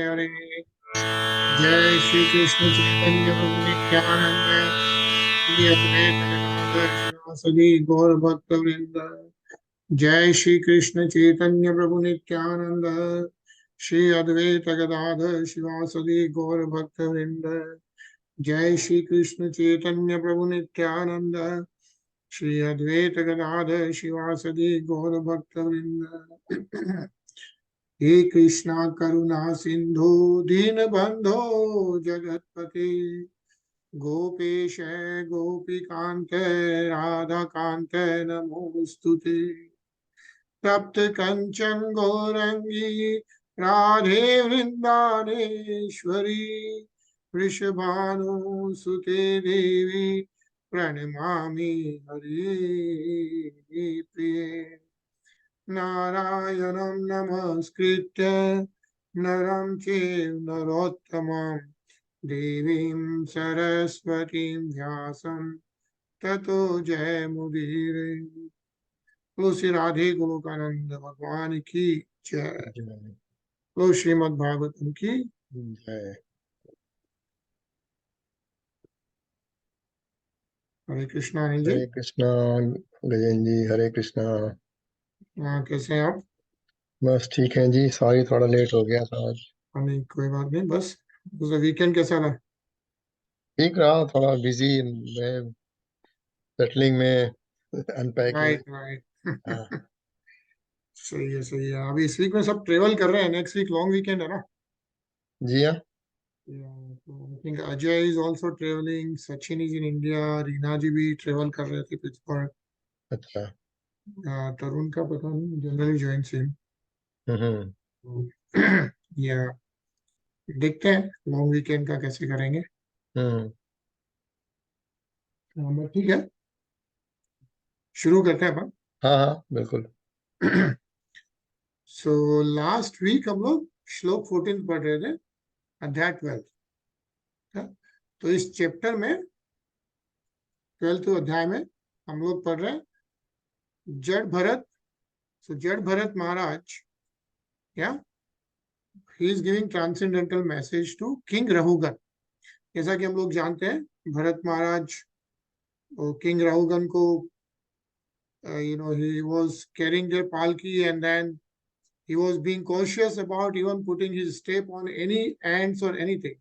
Hare. Jai Shri Krishna Chaitanya Prabhu Nityananda Shri Advaita Gadadhar Shivasadi Gaur Bhakta Vrinda. Jai Shri Krishna Chaitanya Prabhu Nityananda Shri Advaita Gadadhar Shivasadi Gaur Bhakta Vrinda. Jai Shri Krishna Chaitanya Prabhu Nityananda Shri Advaita Gadadhar Shivasadi Gaur Bhakta Vrinda. हे कृष्णा करुणा सिंधु दीन बंधो जगतपते गोपेश गोपिकांत राधा कांत नमोस्तुते तप्त कंचन गौरंगी राधे वृंदानेश्वरी वृषभानुसुते देवी प्रणमामि हरि प्रिये नारायणं नमस्कृत्य नरं चैव नरोत्तमं देवीं सरस्वतीं व्यासं ततो जयमुदीरये। बोलो श्री राधे गोलोकानंद भगवान की जय। बोलो श्रीमद् भागवतम की जय। हरे कृष्णा अनिल जी। हरे कृष्णा गजेंद्र जी, हरे कृष्णा। कैसे हैं आप? बस ठीक है जी, सॉरी थोड़ा लेट हो गया था आज। नहीं कोई बात नहीं, बस वीकेंड कैसा रहा? ठीक रहा, थोड़ा बिजी में, सेटलिंग में, अनपैक में। Right right. हाँ सही है सही है। अभी इस वीक में सब ट्रेवल कर रहे हैं, नेक्स्ट वीक लॉन्ग वीकेंड है ना। जी हाँ। Yeah, so I think Ajay is also traveling. Sachin is in India. Reena जी भी ट्रेवल कर रहे थे पिट्सबर्ग। अच्छा। तरुण का पता नहीं, जनरली ज्वाइन सेम। हम्म। या देखते हैं लॉन्ग वीकेंड का कैसे करेंगे। हम्म। बट ठीक है, शुरू करते हैं अपन। हाँ हाँ बिल्कुल। सो लास्ट वीक हम लोग श्लोक 14 पढ़ रहे थे, अध्याय 12। तो इस चैप्टर में 12th अध्याय में हम लोग पढ़ रहे हैं जड़ भरत। सो जड़ भरत महाराज, क्या he is giving transcendental message to King Rahūgaṇa। जैसा कि हम लोग जानते हैं, भरत महाराज किंग राहुगन को he was carrying their palki, and then he was being cautious about even putting his step on any ants or anything,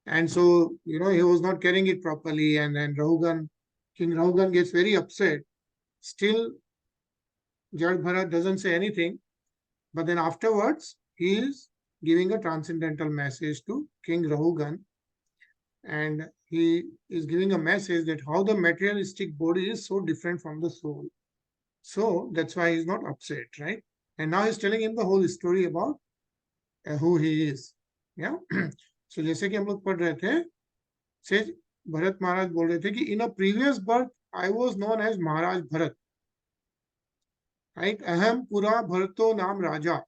and so he was not carrying it properly, and then King Rahūgaṇa gets very upset. Still Jad Bharat doesn't say anything, but then afterwards he is giving a transcendental message to King Rahūgaṇa, and he is giving a message that how the materialistic body is so different from the soul. So that's why he's not upset, right? And now he's telling him the whole story about who he is. Yeah. So जैसे कि हम लोग पढ़ रहे थे, से भरत महाराज बोल रहे थे कि in a previous birth I was known as Maharaj Bharat, right? Aham Pura Bharato Nam Raja,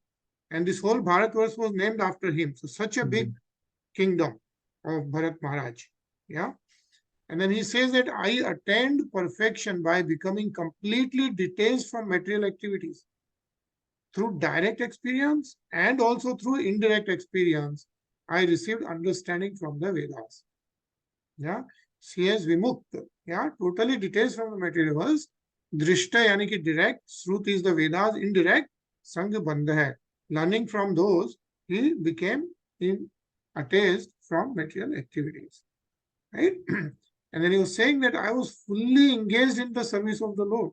and this whole Bharatvarsh was named after him. So such a big kingdom of Bharat Maharaj. Yeah. And then he says that I attained perfection by becoming completely detached from material activities. Through direct experience and also through indirect experience, I received understanding from the Vedas. Yeah. She is vimukta. Yeah. Totally detached from the material world. Drishta yani ki direct. Srut is the Vedas. Indirect. Sang bandha hai. Learning from those, he became attached from material activities. Right? And then he was saying that I was fully engaged in the service of the Lord.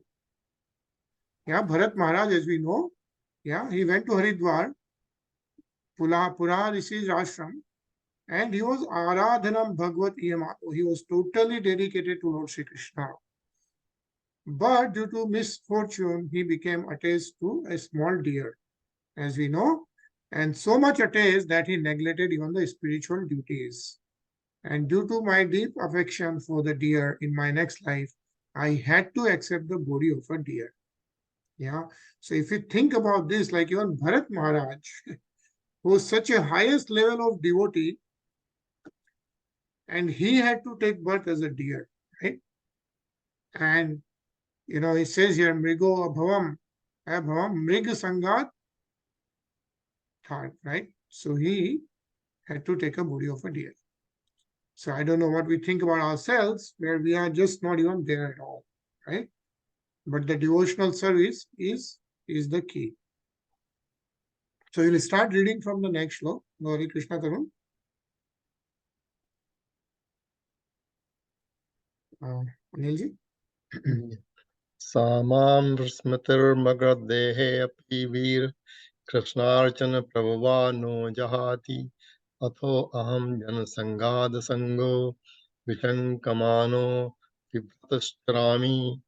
Yeah, Bharat Maharaj, as we know, yeah, he went to Haridwar, Pura Rishi's ashram, and he was Aradhanam Bhagavad Iyamato. He was totally dedicated to Lord Sri Krishna. But due to misfortune, he became attached to a small deer, as we know, and so much attached that he neglected even the spiritual duties. And due to my deep affection for the deer in my next life, I had to accept the body of a deer. Yeah. So if you think about this, like even Bharat Maharaj, who was such a highest level of devotee, and he had to take birth as a deer, right? And he says here, Mrigo Abhavam, Abhavam, Mrig Sangat, thought, right? So he had to take a body of a deer. So I don't know what we think about ourselves, where we are just not even there at all, right? But the devotional service is the key. So we'll start reading from the next shloka. Hare Krishna Tarun. Anilji. Samam smritir magadehe api veer Krishnarchana prabhavano jahati Atho aham jan sangad sango Vishankamano Vipratashrami.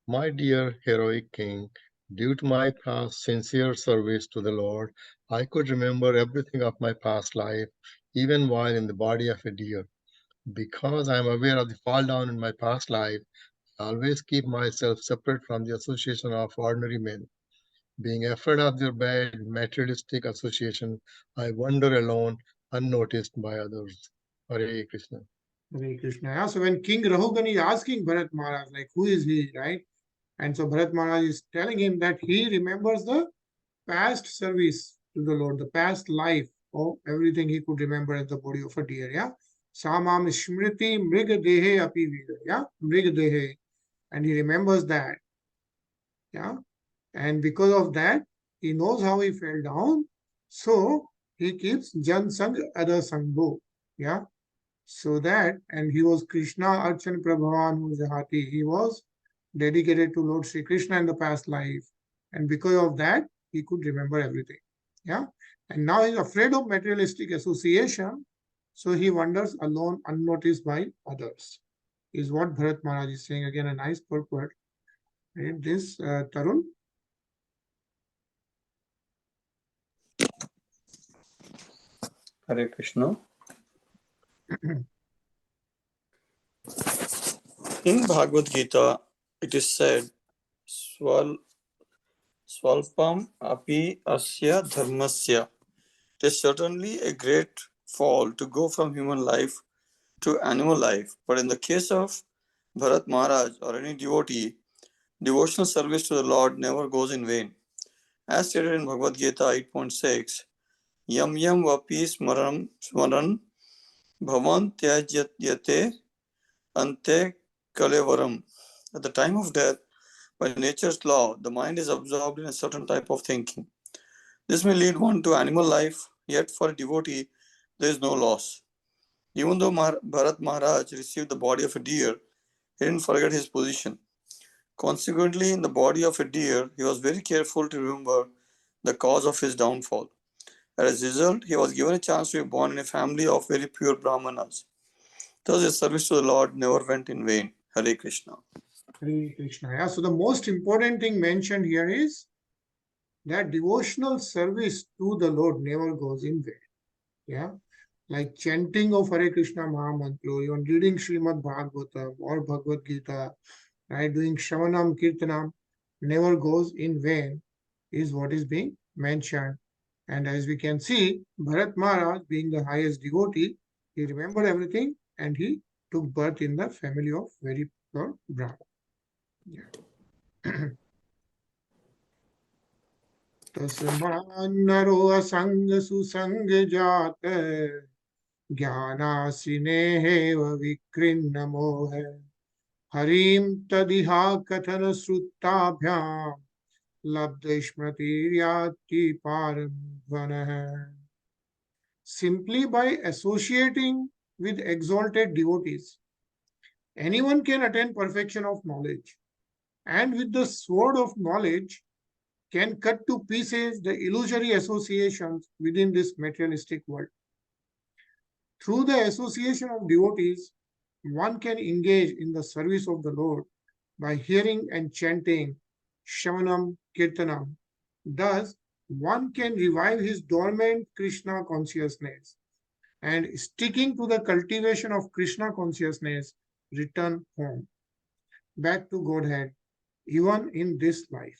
My dear heroic king, due to my past sincere service to the Lord, I could remember everything of my past life, even while in the body of a deer. Because I am aware of the fall down in my past life, I always keep myself separate from the association of ordinary men. Being afraid of their bad materialistic association, I wander alone, unnoticed by others. Hare Krishna. Hare Krishna. Yeah, so when King Rahūgaṇa is asking Bharat Maharaj, like, who is he, right? And so Bharat Maharaj is telling him that he remembers the past service to the Lord, the past life, of everything he could remember as the body of a deer. Yeah. Samam Smriti Mrigadehe Api Vida. Yeah. Mrigadehe. And he remembers that. Yeah. And because of that, he knows how he fell down. So he keeps Jan Sang Ada Sangho. Yeah. So that, and he was Krishna Archan Prabhavan Jahati. He was dedicated to Lord Sri Krishna in the past life. And because of that, he could remember everything. Yeah. And now he's afraid of materialistic association. So he wanders alone, unnoticed by others. Is what Bharat Maharaj is saying. Again, a nice purport. Right? This Tarun. Hare Krishna. In Bhagavad Gita, it is said, Swalpam api asya dharmasya. It is certainly a great fall to go from human life to animal life. But in the case of Bharat Maharaj or any devotee, devotional service to the Lord never goes in vain. As stated in Bhagavad Gita 8.6, Yam yam vapi smaran bhavan tyajyate ante kalevaram. At the time of death, by nature's law, the mind is absorbed in a certain type of thinking. This may lead one to animal life, yet for a devotee, there is no loss. Even though Bharat Maharaj received the body of a deer, he didn't forget his position. Consequently, in the body of a deer, he was very careful to remember the cause of his downfall. As a result, he was given a chance to be born in a family of very pure Brahmanas. Thus, his service to the Lord never went in vain. Hare Krishna. Hare Krishna. Yeah. So the most important thing mentioned here is that devotional service to the Lord never goes in vain. Yeah. Like chanting of Hare Krishna Mahamantra, even reading Srimad Bhagavatam or Bhagavad Gita, right? Doing Shravanam Kirtanam never goes in vain, is what is being mentioned. And as we can see, Bharat Maharaj, being the highest devotee, he remembered everything and he took birth in the family of very pure Brahman. Yeah. तस्मान्नरो असंग सुसंग जात ज्ञानासिनेहेव विकृन्न मोह हरिम तदिहा कथन श्रुताभ्याम लब्ध स्मृतिर्याति पारध्वनः. Simply by associating with exalted devotees, anyone can attain perfection of knowledge, and with the sword of knowledge can cut to pieces the illusory associations within this materialistic world. Through the association of devotees, one can engage in the service of the Lord by hearing and chanting Shravanam Kirtanam. Thus, one can revive his dormant Krishna consciousness and, sticking to the cultivation of Krishna consciousness, return home, back to Godhead, even in this life.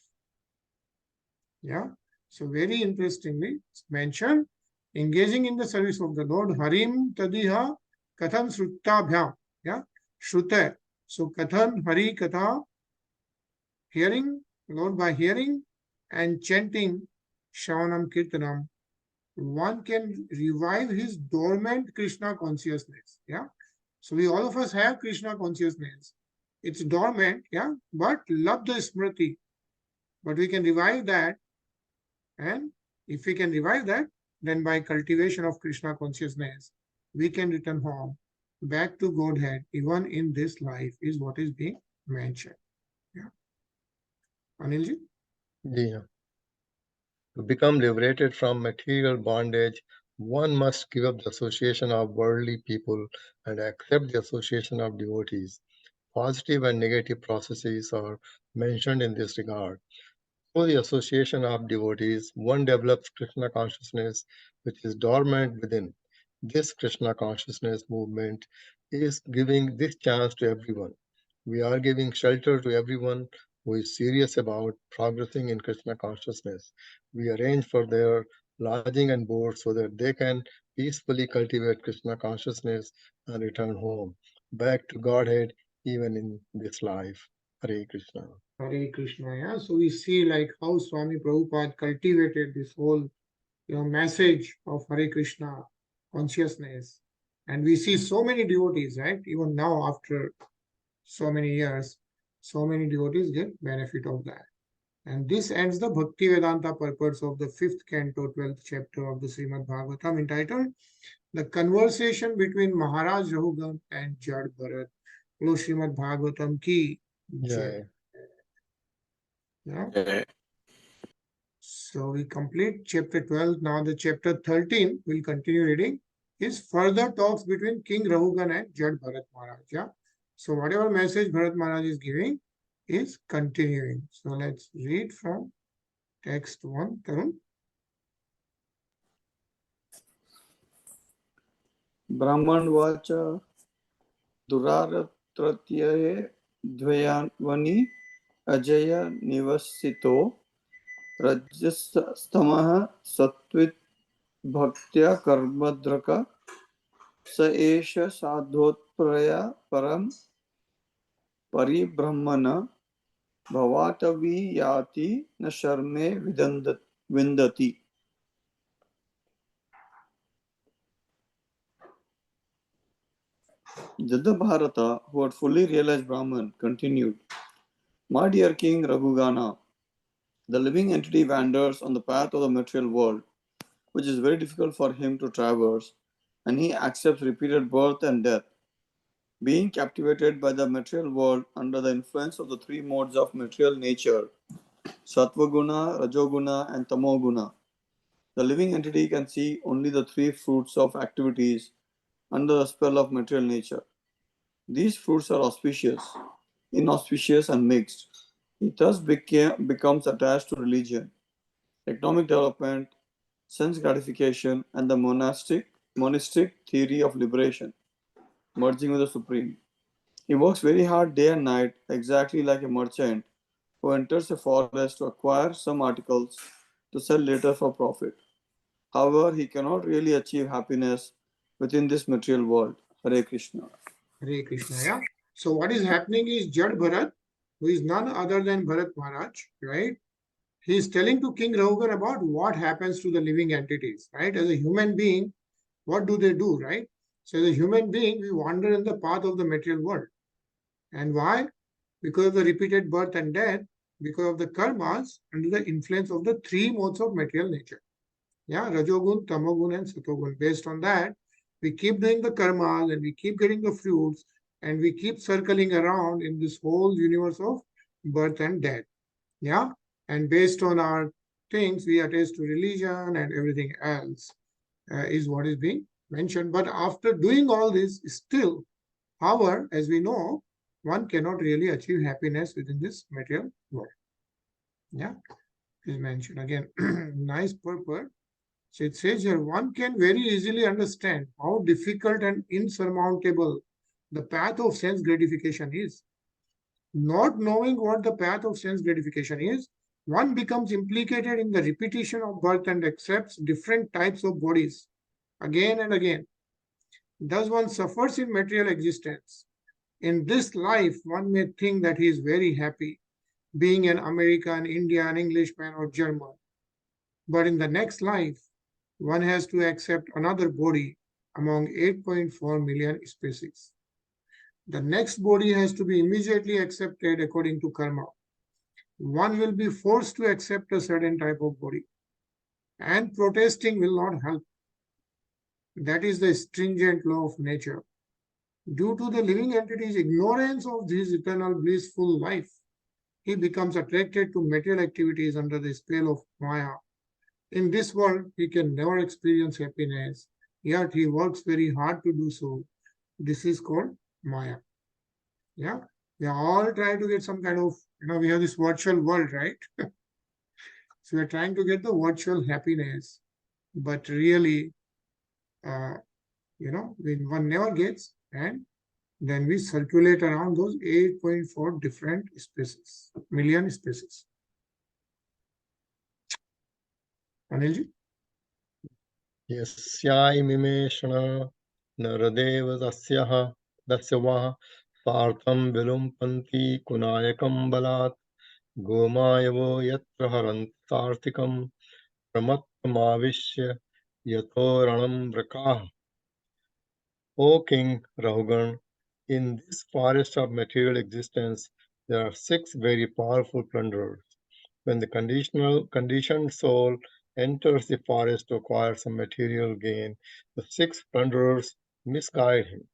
Yeah. So very interestingly, it's mentioned, engaging in the service of the Lord, Harim Tadiha Katham Sruttabhyam. Yeah. Shruta. So Kathan Hari Katha, hearing, Lord by hearing and chanting Shravanam Kirtanam, one can revive his dormant Krishna consciousness. Yeah. So we all of us have Krishna consciousness. It's dormant, yeah, but labdha smriti. But we can revive that, and if we can revive that, then by cultivation of Krishna consciousness, we can return home, back to Godhead, even in this life, is what is being mentioned. Yeah. Anilji? Yeah. To become liberated from material bondage, one must give up the association of worldly people and accept the association of devotees. Positive and negative processes are mentioned in this regard. Through the association of devotees, one develops Krishna consciousness, which is dormant within. This Krishna consciousness movement is giving this chance to everyone. We are giving shelter to everyone who is serious about progressing in Krishna consciousness. We arrange for their lodging and board so that they can peacefully cultivate Krishna consciousness and return home, back to Godhead, even in this life. Hare Krishna. Hare Krishna. Yeah. So we see like how Swami Prabhupada cultivated this whole message of Hare Krishna consciousness. And we see so many devotees, right? Even now, after so many years, so many devotees get benefit of that. And this ends the Bhakti Vedanta purpose of the 5th canto, 12th chapter of the Srimad Bhagavatam, entitled The Conversation Between Maharaj Rahūgaṇa and Jaḍa Bharata. Hello, Srimad Bhagavatam ki jai. Yeah. Okay. So we complete chapter 12. Now the chapter 13, we'll continue reading, is further talks between King Rahūgaṇa and Jaḍa Bharata Maharaj. Yeah. So whatever message Bharat Maharaj is giving is continuing. So let's read from text 1, Tarun. Brahmanvacha Duraratratyaye Dvayavani Ajaya Nivasito Rajastamaha Satvit Bhaktya Karmadraka Saesha Sadhotpraya Param Paribrahmana Bhavatavi Yati Na Sharme Vindati. Jaḍa Bharata, who had fully realized Brahman, continued, My dear King Rahūgaṇa, the living entity wanders on the path of the material world, which is very difficult for him to traverse, and he accepts repeated birth and death. Being captivated by the material world under the influence of the three modes of material nature, Sattva-guna, Rajoguna, and Tamoguna, the living entity can see only the three fruits of activities under the spell of material nature. These fruits are auspicious, inauspicious, and mixed. He thus becomes attached to religion, economic development, sense gratification, and the monistic theory of liberation, merging with the Supreme. He works very hard day and night, exactly like a merchant who enters a forest to acquire some articles to sell later for profit. However, he cannot really achieve happiness within this material world. Hare Krishna. Hare Krishna. Yeah. So what is happening is Jaḍa Bharata, who is none other than Bharat Maharaj, right? He is telling to King Rahūgaṇa about what happens to the living entities, right? As a human being, what do they do, right? So as a human being, we wander in the path of the material world. And why? Because of the repeated birth and death, because of the karmas, under the influence of the three modes of material nature. Yeah, Rajogun, Tamogun, and Satogun. Based on that, we keep doing the karmas and we keep getting the fruits and we keep circling around in this whole universe of birth and death. Yeah, and based on our things, we attach to religion and everything else is what is being mentioned. But after doing all this, still, however, as we know, one cannot really achieve happiness within this material world. Yeah, is mentioned again. Nice purport. So it says here, one can very easily understand how difficult and insurmountable the path of sense gratification is. Not knowing what the path of sense gratification is, one becomes implicated in the repetition of birth and accepts different types of bodies again and again. Thus one suffers in material existence. In this life, one may think that he is very happy, being an American, Indian, Englishman, or German. But in the next life, one has to accept another body among 8.4 million species. The next body has to be immediately accepted according to karma. One will be forced to accept a certain type of body, and protesting will not help. That is the stringent law of nature. Due to the living entity's ignorance of his eternal blissful life, he becomes attracted to material activities under the spell of Maya. In this world, he can never experience happiness, yet he works very hard to do so. This is called Maya. Yeah, we are all trying to get some kind of, we have this virtual world, right? So we are trying to get the virtual happiness, but really, one never gets, and then we circulate around those 8.4 different species, million species. Anilji? यस्यायमिमेषणा Nardev दस्य वः स्वार्थं विलुम्पन्ति कुनायकं बलात् गोमायवो यत्र हरन्ति सार्थिकं प्रमत्तमाविश्य यतो रणं वृकाः. O King Rahūgaṇa, in this forest of material existence, there are 6 very powerful plunderers. When the conditioned soul enters the forest to acquire some material gain, the 6 plunderers misguide him.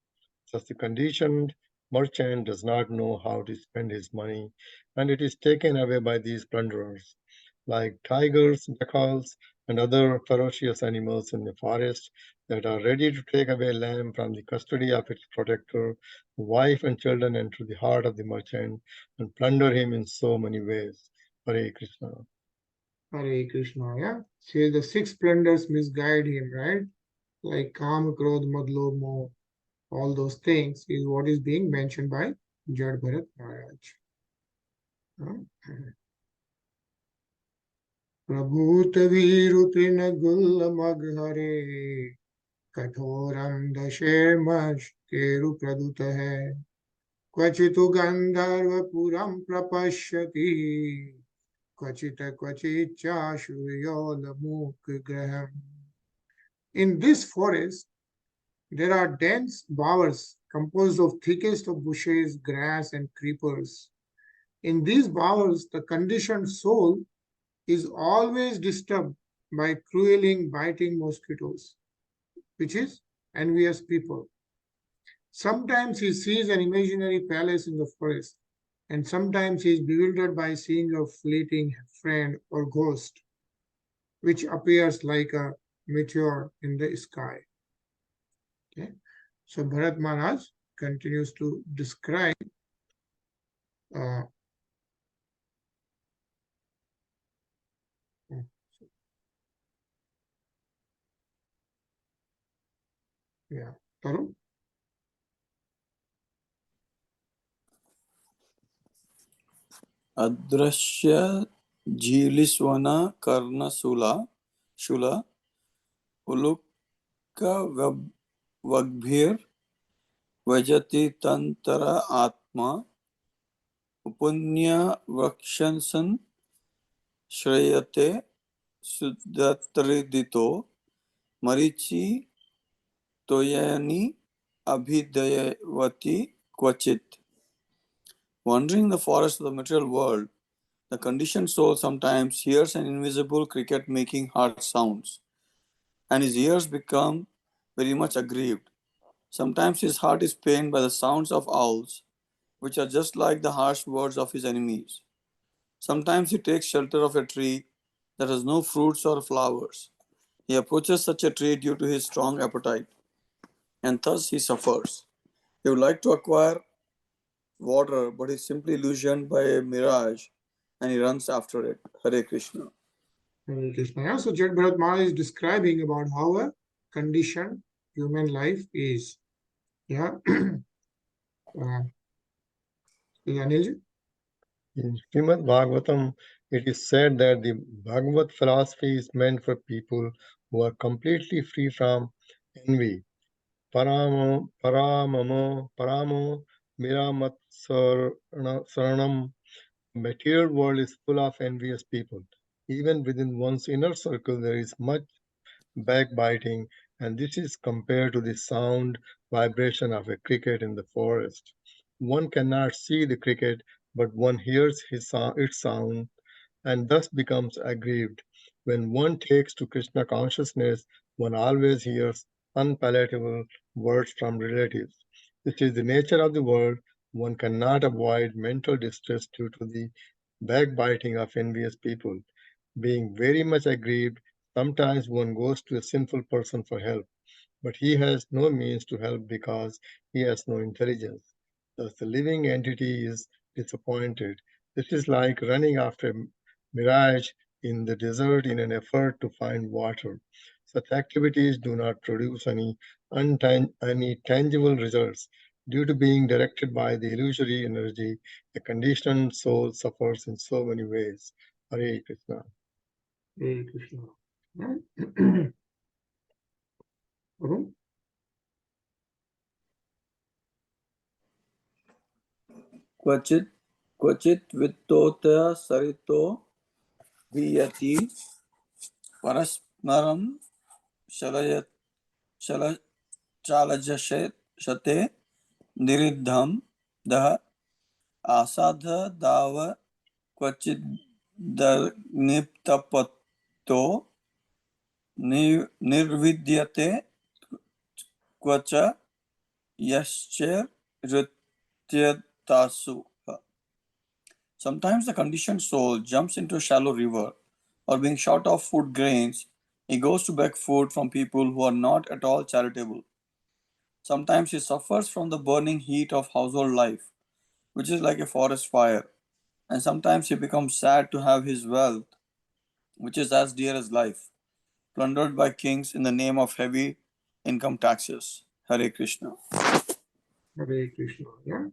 Thus, the conditioned merchant does not know how to spend his money, and it is taken away by these plunderers. Like tigers, jackals, and other ferocious animals in the forest that are ready to take away lamb from the custody of its protector, wife and children enter the heart of the merchant and plunder him in so many ways. Hare Krishna. Hare Krishna, yeah. See, the 6 plunders misguide him, right? Like Kam, Krodh, Madh, Lobh, Moh, all those things is what is being mentioned by Jaḍa Bharata Maharaj. प्रभूत Veeru तृण गुल्ल मग हरे कठोरम दशेर्मश्केरु प्रदुत है क्वचितु गंधर्वपुरम प्रपश्यति क्वचित क्वचिच्चाशुर्योलमुख ग्रहम्. In this forest, there are dense bowers composed of thickest of bushes, grass, and creepers. In these bowers, the conditioned soul is always disturbed by crueling, biting mosquitoes, which is envious people. Sometimes he sees an imaginary palace in the forest, and sometimes he is bewildered by seeing a fleeting friend or ghost, which appears like a meteor in the sky. Okay, so Bharat Maharaj continues to describe Tarun. Adrashya Jiliswana Karna Shula Ulukka Vagbhir Vajati Tantara Atma Upunya Vakshansan Shrayate Sudatridito Marichi Toyani Abhidayavati Kvachit. Wandering in the forest of the material world, the conditioned soul sometimes hears an invisible cricket making harsh sounds, and his ears become very much aggrieved. Sometimes his heart is pained by the sounds of owls, which are just like the harsh words of his enemies. Sometimes he takes shelter of a tree that has no fruits or flowers. He approaches such a tree due to his strong appetite, and thus he suffers. He would like to acquire water, but is simply illusioned by a mirage, and he runs after it. Hare Krishna. Hare Krishna. Yeah, so Jaḍa Bharata Maharaj is describing about how a conditioned human life is. Yeah. Anilji? In Srimad Bhagavatam, it is said that the Bhagavad philosophy is meant for people who are completely free from envy. Paramo miramat saranam. The material world is full of envious people. Even within one's inner circle, there is much backbiting, and this is compared to the sound vibration of a cricket in the forest. One cannot see the cricket, but one hears its sound and thus becomes aggrieved. When one takes to Krishna consciousness, one always hears unpalatable words from relatives. This is the nature of the world. One cannot avoid mental distress due to the backbiting of envious people. Being very much aggrieved, sometimes one goes to a sinful person for help, but he has no means to help because he has no intelligence. Thus, the living entity is disappointed. This is like running after a mirage in the desert in an effort to find water. Such activities do not produce any tangible results. Due to being directed by the illusory energy, a conditioned soul suffers in so many ways. Hare Krishna. Hare Krishna. Arun? क्वचित् वित्तोत्तय सरितो भियति परस्परं चालजशते निरिद्धं दह आसाध दाव क्वचिदग्नितपतो निर्विद्यते Kavach यश्चैर्हृत्यतासु. Sometimes the conditioned soul jumps into a shallow river, or being short of food grains, he goes to beg food from people who are not at all charitable. Sometimes he suffers from the burning heat of household life, which is like a forest fire, and sometimes he becomes sad to have his wealth, which is as dear as life, plundered by kings in the name of heavy income taxes. Hare Krishna. Hare Krishna. Yeah.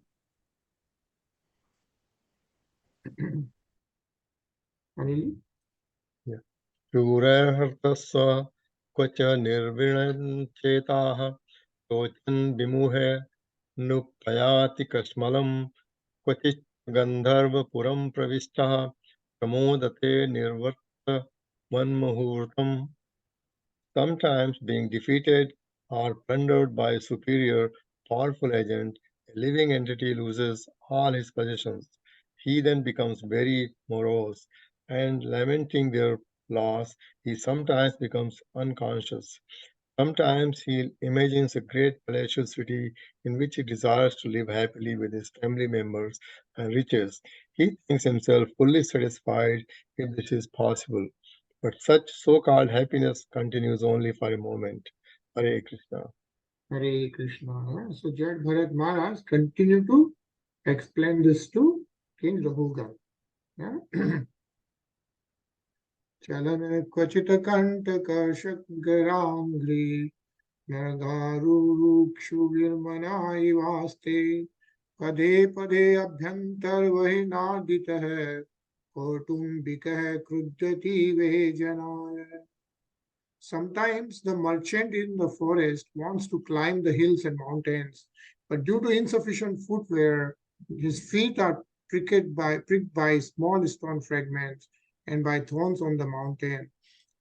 Anil? शूरहर्तस्व Kavach निर्विणचेताः शोचन् विमुहे नुप्रयाति कश्मलं क्वचित् गन्धर्वपुरं प्रविष्टः प्रमोदते निर्वर्तमन्मुहूर्तम्. Sometimes being defeated or plundered by a superior, powerful agent, a living entity loses all his possessions. He then becomes very morose, and lamenting their loss, he sometimes becomes unconscious. Sometimes he imagines a great palatial city in which he desires to live happily with his family members and riches. He thinks himself fully satisfied if this is possible. But such so-called happiness continues only for a moment. Hare Krishna. Hare Krishna. Yeah. So Jaḍa Bharata Maharaj continued to explain this to King Rahūgaṇa. Yeah. Chalan kvachit kantaka shakgarangri Nargarurukshu virmanai vaste Pade pade abhyantar vahi nadita hai Kautumbika hai krudyati vehe janaya. Sometimes the merchant in the forest wants to climb the hills and mountains, but due to insufficient footwear, his feet are pricked by small stone fragments and by thorns on the mountain.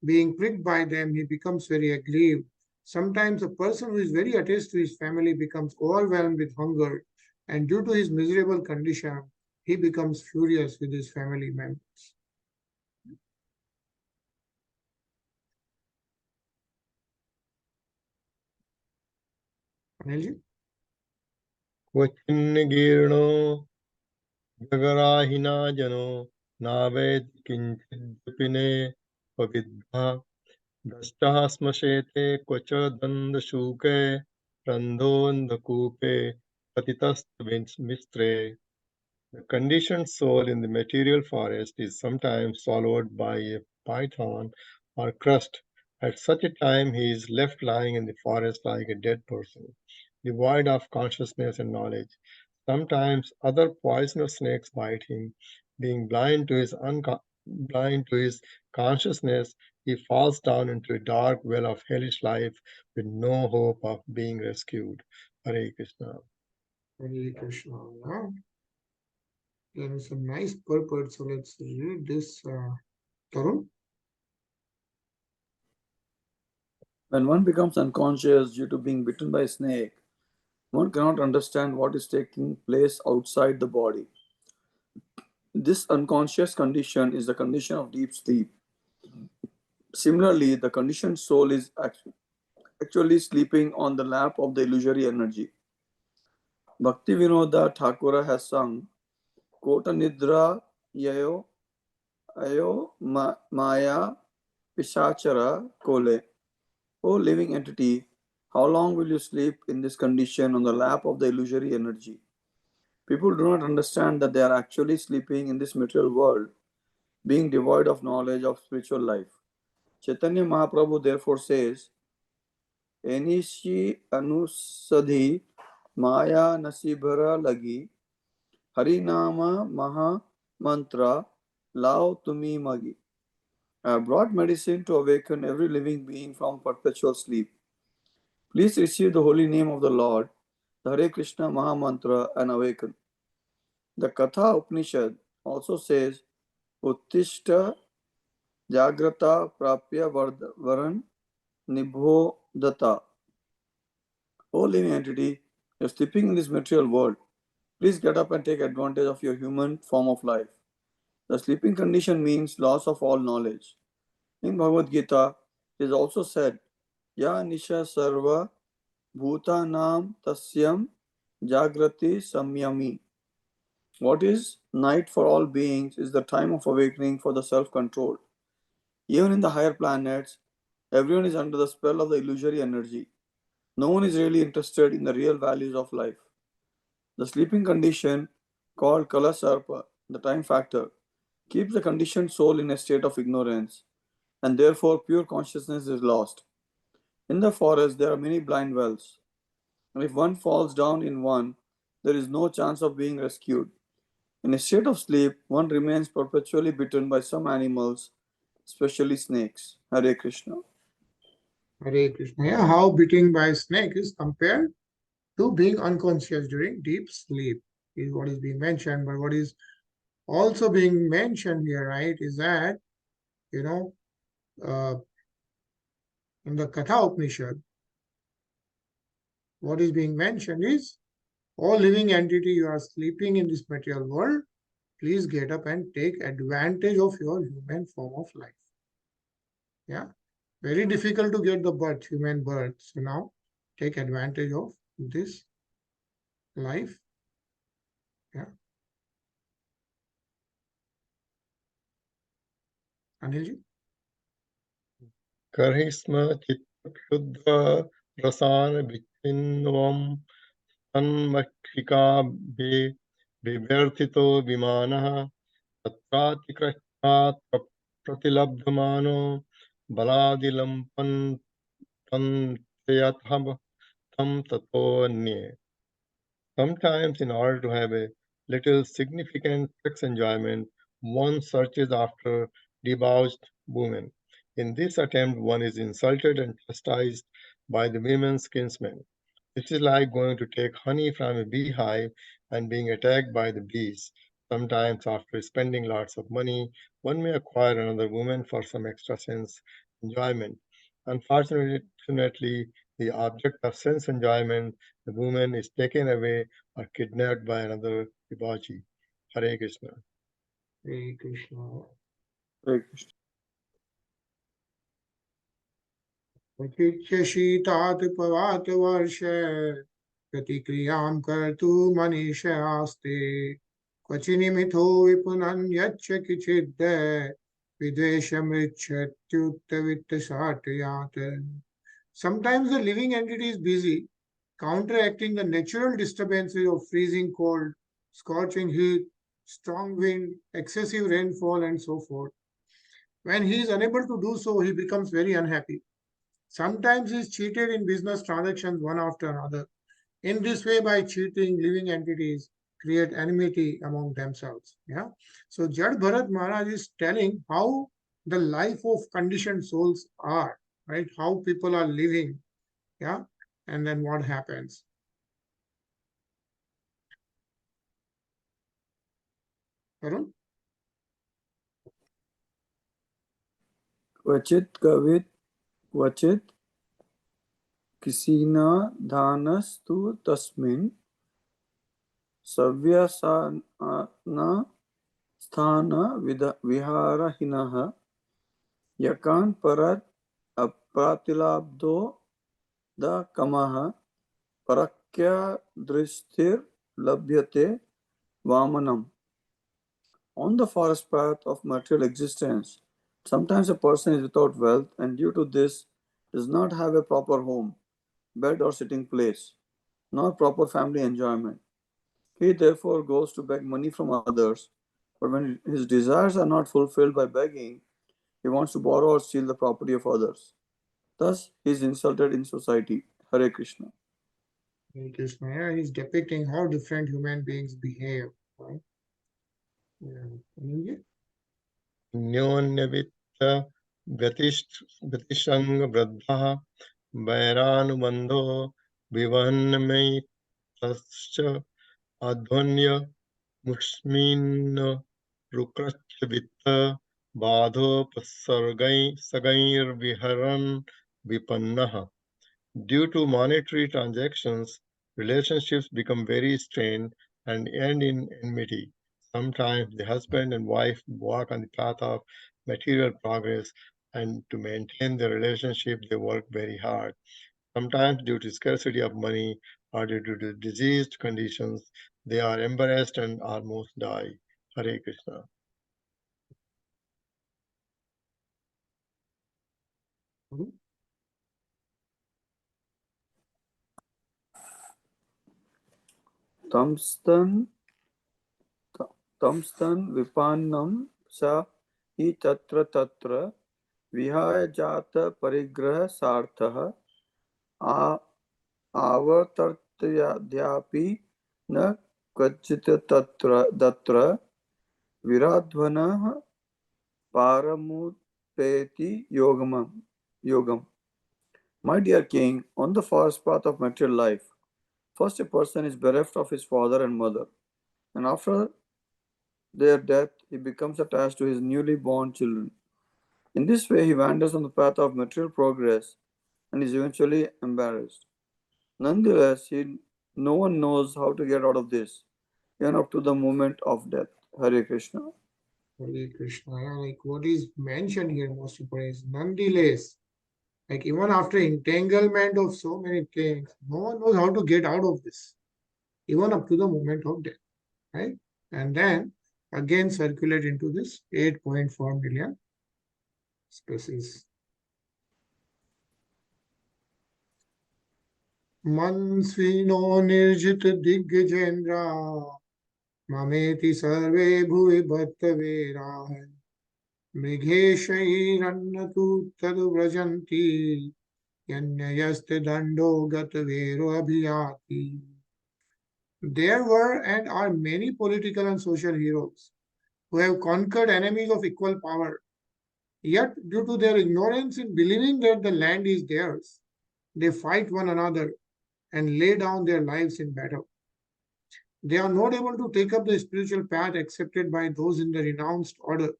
Being pricked by them, he becomes very aggrieved. Sometimes a person who is very attached to his family becomes overwhelmed with hunger, and due to his miserable condition, he becomes furious with his family members. Anilji? क्वचिन्निगीर्णो जगराहिना जनो Naved किञ्चिदपिने पविद्धा दष्टः श्मशेते Kavach दन्दशूके रन्ध्रोऽन्धकूपे पतितस्तमिस्त्रे. The conditioned soul in the material forest is sometimes swallowed by a python or crushed. At such a time, he is left lying in the forest like a dead person, devoid of consciousness and knowledge. Sometimes other poisonous snakes bite him. Being blind to his consciousness, he falls down into a dark well of hellish life with no hope of being rescued. Hare Krishna. Hare Krishna. Yeah. There is some nice purport, so let's read this. Tarun? When one becomes unconscious due to being bitten by a snake, one cannot understand what is taking place outside the body. This unconscious condition is the condition of deep sleep. Similarly, the conditioned soul is actually sleeping on the lap of the illusory energy. Bhakti Vinoda Thakura has sung, Kota Nidra Yayo Ayo Maya Pishachara Kole. O living entity, how long will you sleep in this condition on the lap of the illusory energy? People do not understand that they are actually sleeping in this material world, being devoid of knowledge of spiritual life. Chaitanya Mahaprabhu therefore says, Enishi Anusadhi Maya Nasibhara Lagi Harinama Maha Mantra Lao Tumi Magi. I have brought medicine to awaken every living being from perpetual sleep. Please receive the holy name of the Lord, the Hare Krishna Maha Mantra, and awaken. The Katha Upanishad also says, Uttishta Jagrata Prapya Varan Nibhodata. O living entity, you are sleeping in this material world. Please get up and take advantage of your human form of life. The sleeping condition means loss of all knowledge. In Bhagavad Gita, it is also said, Ya Nisha Sarva Bhutanam Tasyam Jagrati Samyami. What is night for all beings is the time of awakening for the self-control. Even in the higher planets, everyone is under the spell of the illusory energy. No one is really interested in the real values of life. The sleeping condition, called Kalasarpa, the time factor, keeps the conditioned soul in a state of ignorance, and therefore pure consciousness is lost. In the forest, there are many blind wells, and if one falls down in one, there is no chance of being rescued. In a state of sleep, one remains perpetually bitten by some animals, especially snakes. Hare Krishna. Hare Krishna. Yeah, how beating by a snake is compared to being unconscious during deep sleep is what is being mentioned. But what is also being mentioned here, right, is that, you know, in the Katha Upanishad, what is being mentioned is, all living entity, you are sleeping in this material world, please get up and take advantage of your human form of life. Yeah, very difficult to get the birth, human birth. So now take advantage of this life. Yeah. Anilji? Karisma Chitta Rasan Vichinnvam Tanmakshika Bivyarthito Vimanaha Tatratikrashnat Pratilabdhamano Baladilampan Tantayatham Tam Tato Nye. Sometimes, in order to have a little significant sex enjoyment, one searches after debauched women. In this attempt, one is insulted and chastised by the women's kinsmen. This is like going to take honey from a beehive and being attacked by the bees. Sometimes, after spending lots of money, one may acquire another woman for some extra sense enjoyment. Unfortunately, the object of sense enjoyment, the woman, is taken away or kidnapped by another debauchee. Hare Krishna. Hare Krishna. Hare Krishna. Pachitya शीतात पवात वर्ष प्रतिक्रियां कर्तु मनीषयास्ते क्वचिनिमिथो विपुनन्यच्च किचिद् विद्वेषमृच्छत्युत्तवित्तशाटयात्. Sometimes the living entity is busy counteracting the natural disturbances of freezing cold, scorching heat, strong wind, excessive rainfall, and so forth. When he is unable to do so, he becomes very unhappy. Sometimes he is cheated in business transactions one after another. In this way, by cheating, living entities create enmity among themselves. Yeah. So Jaḍa Bharata Maharaj is telling how the life of conditioned souls are, right? How people are living. Yeah. And then what happens? Arun? Kvachit Kavit Kvachit Kisina dhanastu tasmin savyasana sthana viharahinaha yakan parat apratilabdo da kamaha parakya drishtir labhyate vamanam. On the forest path of material existence, sometimes a person is without wealth and due to this does not have a proper home, bed or sitting place, nor proper family enjoyment. He therefore goes to beg money from others, but when his desires are not fulfilled by begging, he wants to borrow or steal the property of others. Thus, he is insulted in society. Hare Krishna. Hare Krishna, yeah, he's depicting how different human beings behave. Right? Yeah. न्योन्यवित्त व्यतिशंग वृद्धः वैरानुबंधो विवहन्मयितश्च अध्वन्य मुष्मिन् रुक्रश्च वित्त बाधोपसर्गैर्विहरन् विपन्नः. Due to monetary transactions, relationships become very strained and end in enmity. Sometimes the husband and wife walk on the path of material progress, and to maintain their relationship, they work very hard. Sometimes, due to scarcity of money or due to diseased conditions, they are embarrassed and almost die. Hare Krishna. Tamstan vipannam sa hi tatra vihaya jata parigraha sartha avartartyadhyapi na kvachit tatra viradhvanah paramutpeti yogam. My dear king, on the forest path of material life, first a person is bereft of his father and mother, and after their death, he becomes attached to his newly born children. In this way, he wanders on the path of material progress and is eventually embarrassed. Nonetheless, no one knows how to get out of this, even up to the moment of death. Hare Krishna. Hare Krishna. Yeah, like what is mentioned here most important is nonetheless. Like even after entanglement of so many things, no one knows how to get out of this, even up to the moment of death, right? And then again circulate into this 8.4 million species. Mansvino nirjit diggajendra mameti sarve bhuvi bhattavera mrigheshairanatu tadu vrajanti yanyayaste dando gatavero abhiyati. There were and are many political and social heroes who have conquered enemies of equal power. Yet, due to their ignorance in believing that the land is theirs, they fight one another and lay down their lives in battle. They are not able to take up the spiritual path accepted by those in the renounced order.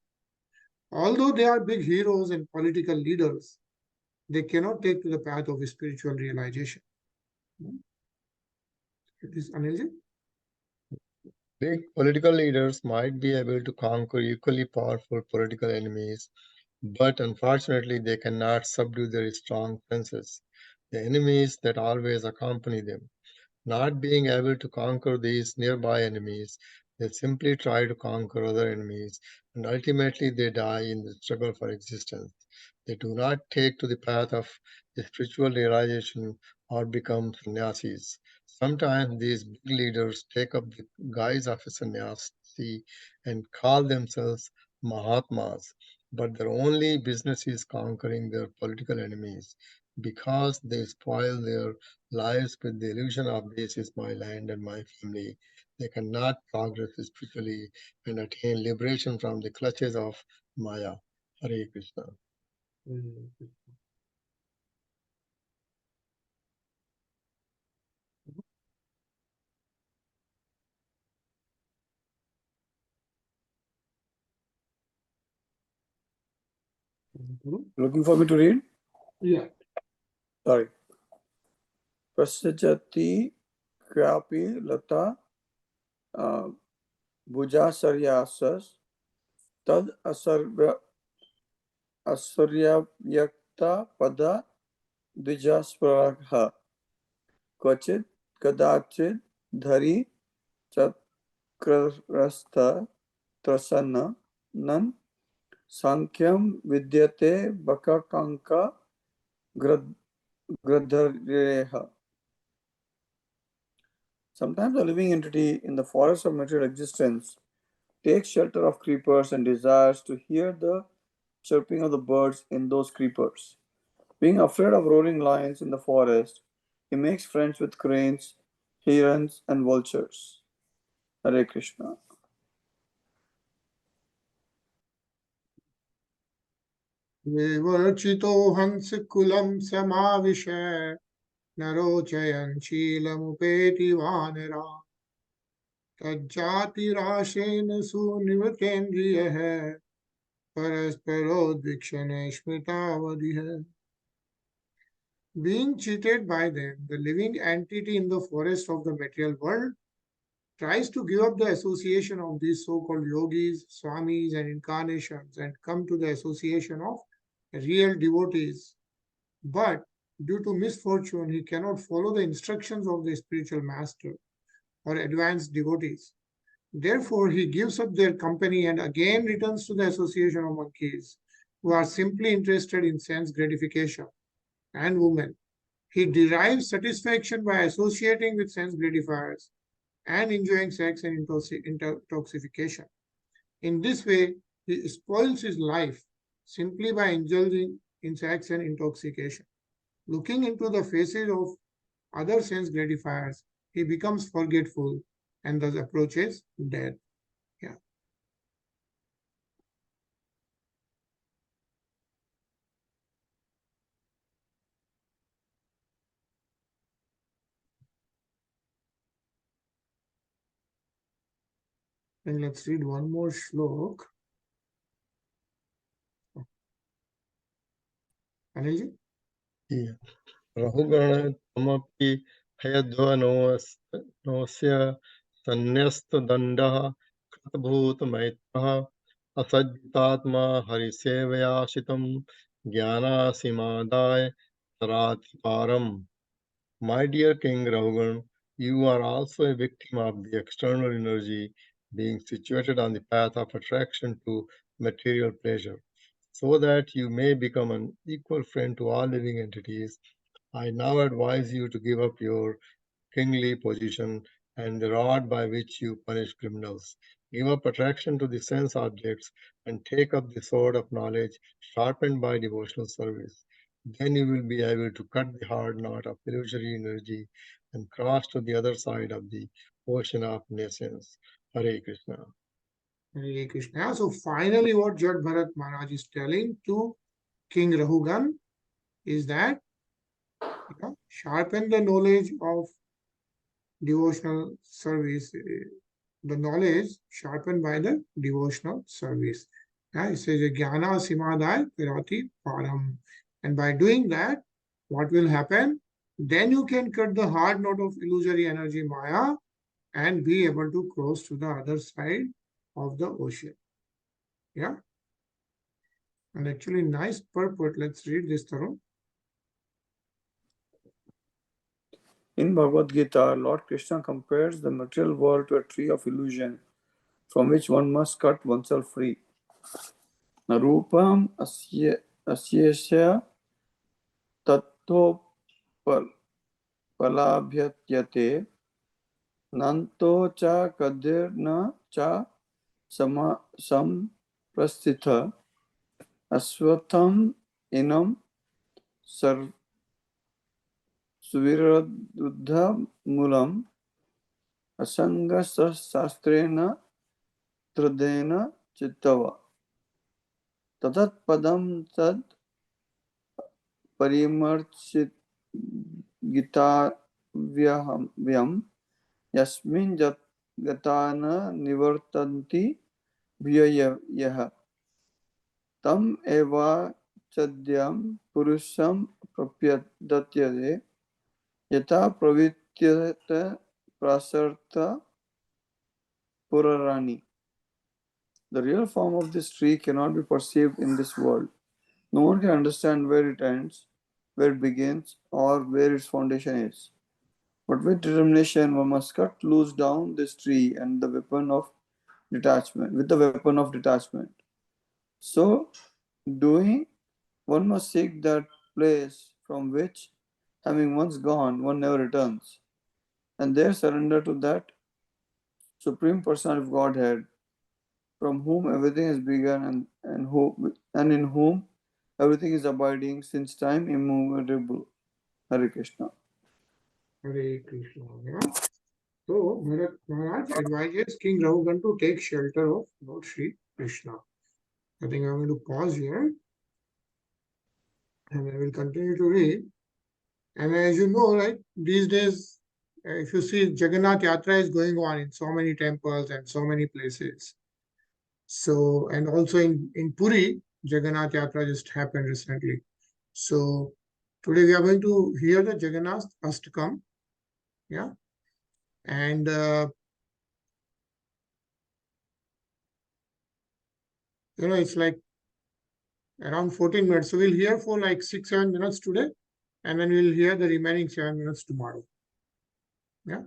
Although they are big heroes and political leaders, they cannot take to the path of spiritual realization. It is Anilji? Big political leaders might be able to conquer equally powerful political enemies, but unfortunately they cannot subdue their strong senses, the enemies that always accompany them. Not being able to conquer these nearby enemies, they simply try to conquer other enemies, and ultimately they die in the struggle for existence. They do not take to the path of spiritual realization or become sannyasis. Sometimes these big leaders take up the guise of a sannyasi and call themselves Mahatmas, but their only business is conquering their political enemies. Because they spoil their lives with the illusion of this is my land and my family, they cannot progress spiritually and attain liberation from the clutches of Maya. Hare Krishna. Looking for me to read? Yeah. Sorry. prasajati kyapi lata bhujasaryasas tad asaryavyakta pada dvijasparaha kvachit kadachit dhari chakrarastha trasana nan sankyam vidyate bakakanka gradhareha. Sometimes a living entity in the forest of material existence takes shelter of creepers and desires to hear the chirping of the birds in those creepers. Being afraid of roaring lions in the forest, he makes friends with cranes, herons, and vultures. Hare Krishna. Vivarchito hansa kulam samavishe narochayan chilamupeti vanera tajjati rashena sunivatendriya parasparo dvikshane shmitavadiha. Being cheated by them, the living entity in the forest of the material world tries to give up the association of these so-called yogis, swamis, and incarnations and come to the association of real devotees. But due to misfortune, he cannot follow the instructions of the spiritual master or advanced devotees. Therefore, he gives up their company and again returns to the association of monkeys who are simply interested in sense gratification and women. He derives satisfaction by associating with sense gratifiers and enjoying sex and intoxication. In this way, he spoils his life simply by indulging in sex and intoxication. Looking into the faces of other sense gratifiers, he becomes forgetful and thus approaches death. Yeah. And let's read one more shlok. Anilji? Yeah. Rahugana tamapi hayadvanosya sanyastdandaha kratbhutamaitaha asajjitatma harisevayashitam jnanasimadaya taratiparam. My dear King Rahūgaṇa, you are also a victim of the external energy being situated on the path of attraction to material pleasure. So that you may become an equal friend to all living entities, I now advise you to give up your kingly position and the rod by which you punish criminals. Give up attraction to the sense objects and take up the sword of knowledge sharpened by devotional service. Then you will be able to cut the hard knot of illusory energy and cross to the other side of the ocean of nescience. Hare Krishna. Hare Krishna. So finally, what Jaḍa Bharata Maharaj is telling to King Rahūgaṇa is that sharpen the knowledge of devotional service, the knowledge sharpened by the devotional service. It says Jnana Simadai Pirati Param. And by doing that, what will happen? Then you can cut the hard knot of illusory energy Maya and be able to cross to the other side of the ocean. Yeah. And actually, nice purport. Let's read this through. In Bhagavad Gita, Lord Krishna compares the material world to a tree of illusion from which one must cut oneself free. Narupam asyesya tatto palabhyatyate nanto cha kadirna cha samprasthitha aswatham inam suviradudha mulam asanga sastrena tradena chittava tatat padam tad parimarchit gita vyam yasmin gatana nivartanti vyayah tam eva chadyam purusham prapyadatyade Yata pravityata prasartha purarani. The real form of this tree cannot be perceived in this world. No one can understand where it ends, where it begins, or where its foundation is. But with determination, one must cut loose down this tree and the weapon of detachment, with the weapon of detachment. So, doing, one must seek that place from which, having once gone, one never returns, and there surrender to that Supreme Person of Godhead, from whom everything has begun and in whom everything is abiding since time immemorable. Hare Krishna. Hare Krishna. Yeah. So Bharat Maharaj advises King Rahūgaṇa to take shelter of Lord Sri Krishna. I think I'm going to pause here and I will continue to read. And as you know, right, these days, if you see Jagannath Yatra is going on in so many temples and so many places. So, and also in Puri, Jagannath Yatra just happened recently. So today we are going to hear the Jagannath Astakam. Yeah. And it's like around 14 minutes. So we'll hear for like 6-7 minutes today, and then we'll hear the remaining 7 minutes tomorrow. Yeah.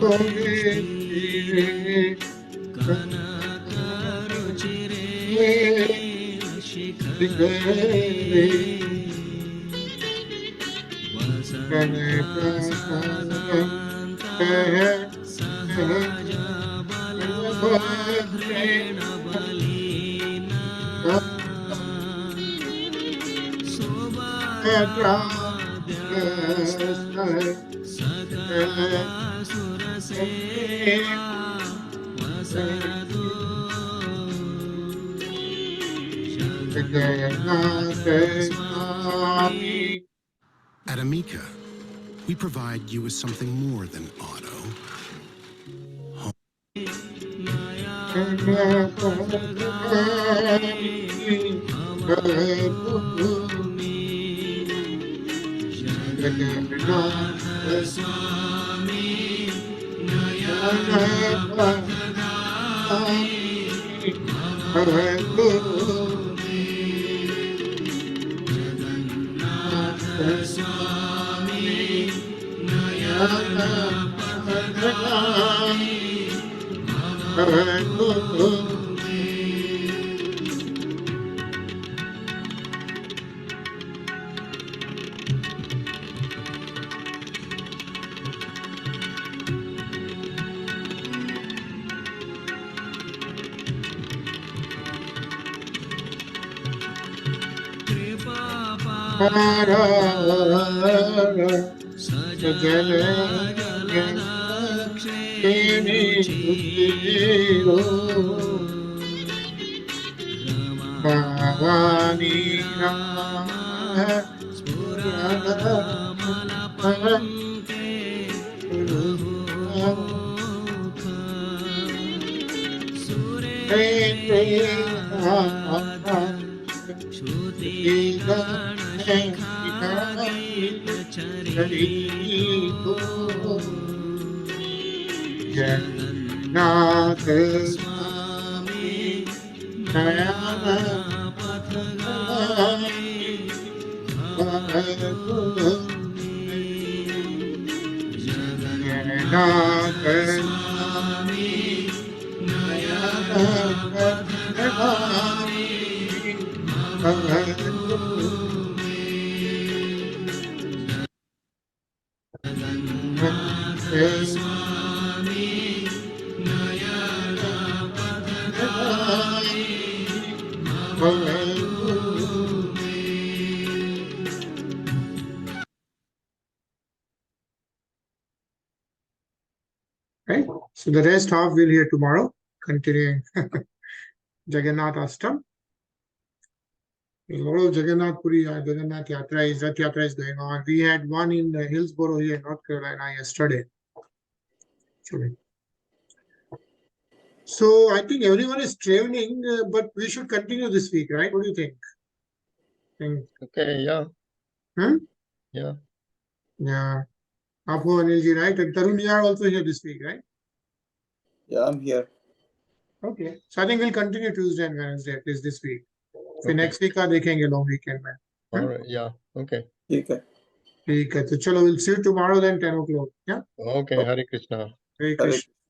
At Amica, we provide you with something more than auto. Right? So the rest half we'll hear tomorrow, continuing Jagannath Ashtam. There's a lot of Jagannath Puri, Jagannath Yatra, Rath Yatra is going on. We had one in Hillsborough here in North Carolina yesterday. So I think everyone is traveling, but we should continue this week, right? What do you think? Okay, yeah. Hmm? Yeah. Yeah. Apo, Anilji, right? And Tarun, you are also here this week, right? Yeah, I'm here. Okay. So I think we'll continue Tuesday and Wednesday, at least this week. फिर Okay. next week का देखेंगे long weekend में. All right, yeah. Okay. ठीक है. ठीक है. तो चलो, we'll see you tomorrow then 10 o'clock. Yeah. Okay, Hare Krishna. Hare Hare Krishna.